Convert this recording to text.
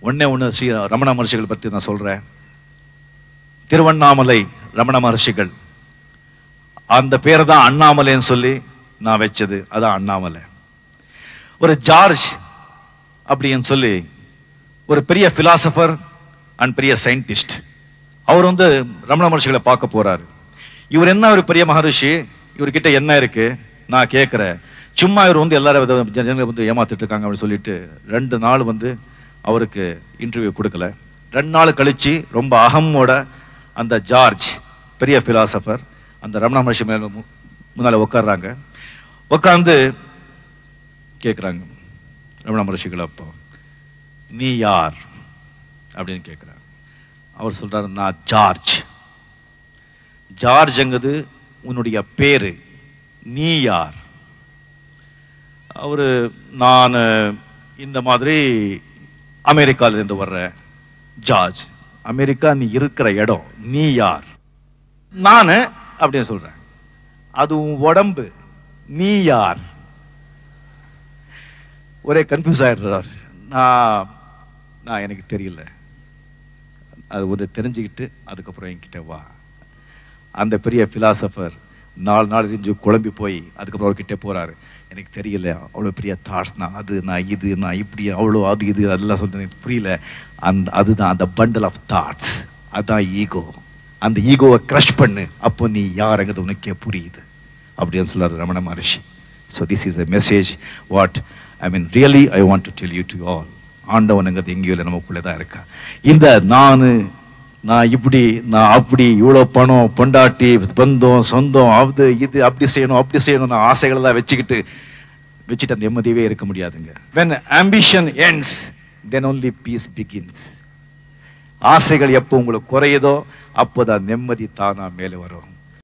ஒன்று ஸ்ரீ ரமண மகர்ஷிகள் பற்றி நான் சொல்கிறேன். திருவண்ணாமலை ரமண மகர்ஷிகள், அந்த பேரை தான் அண்ணாமலைன்னு சொல்லி நான் வச்சது. அதான் அண்ணாமலை. ஒரு ஜார்ஜ் அப்படின்னு சொல்லி ஒரு பெரிய பிலாசபர் அண்ட் பெரிய சயின்டிஸ்ட். அவர் வந்து ரமண மகர்ஷிகளை பார்க்க போறாரு. இவர் என்ன ஒரு பெரிய மகரிஷி, இவர்கிட்ட என்ன இருக்கு நான் கேட்கிறேன். சும்மா இவர் வந்து எல்லாரும் ஜனங்களை வந்து ஏமாத்திட்டு இருக்காங்க அப்படின்னு சொல்லிட்டு 2 நாள் வந்து அவருக்கு இன்டர்வியூ கொடுக்கல. 2 நாள் கழிச்சு ரொம்ப அகமோட அந்த ஜார்ஜ் பெரிய பிலாசபர் அந்த ரமண மகர்ஷி முன்னால உட்கார்றாங்க. உட்காந்து கேட்குறாங்க ரமண மகர்ஷிகள், அப்போ நீ யார் அப்படின்னு கேட்குறாங்க. அவர் சொல்றாரு, நான் ஜார்ஜ். ஜார்ஜ்ங்கிறது உன்னுடைய பேரு, நீ யார்? அவரு, நான் இந்த மாதிரி அமெரிக்காவிலிருந்து வர்ற ஜார்ஜ். அமெரிக்கா நீ இருக்கிற இடம், நீ யார்? நான் அப்படின்னு சொல்றேன். அது உன் உடம்பு, நீ யார்? ஒரே கன்ஃபியூஸ் ஆயிடுறார். நான் எனக்கு தெரியல. அது வந்து தெரிஞ்சுக்கிட்டு அதுக்கப்புறம் என்கிட்ட வா. அந்த பெரிய பிலாசபர் 4 நாள் இருந்து குழம்பி போய் அதுக்கப்புறம் அவர்கிட்ட போறாரு. எனக்கு தெரியல, அவ்வளோ பெரிய தாட்ஸ், நான் அது, நான் இது, நான் இப்படி, அவ்வளோ அது இது அதெல்லாம் சொல்றது எனக்கு புரியல. அதுதான் அந்த பண்டல் ஆஃப் தாட்ஸ், அதுதான் ஈகோ. அந்த ஈகோவை க்ரஷ் பண்ணு, அப்போ நீ யாருங்கிறது உனக்கே புரியுது அப்படின்னு சொல்றாரு ரமண மகர்ஷி. So this is a message what I mean really I want to tell you to all. ஆண்டவனுங்கிறது எங்கேயோ இல்லை, நமக்குள்ளே தான் இருக்கா. இந்த நான் இப்படி, நான் அப்படி, இவ்வளோ பணம், பொண்டாட்டி, பந்தம், சொந்தம், அது இது, அப்படி செய்யணும் நான் ஆசைகளெல்லாம் வச்சுட்டு அந்த நிம்மதியே இருக்க முடியாதுங்க. when ambition ends then only peace begins. ஆசைகள் எப்போ உங்களுக்கு குறையுதோ அப்போதான் நிம்மதி தானா மேலே வரும்.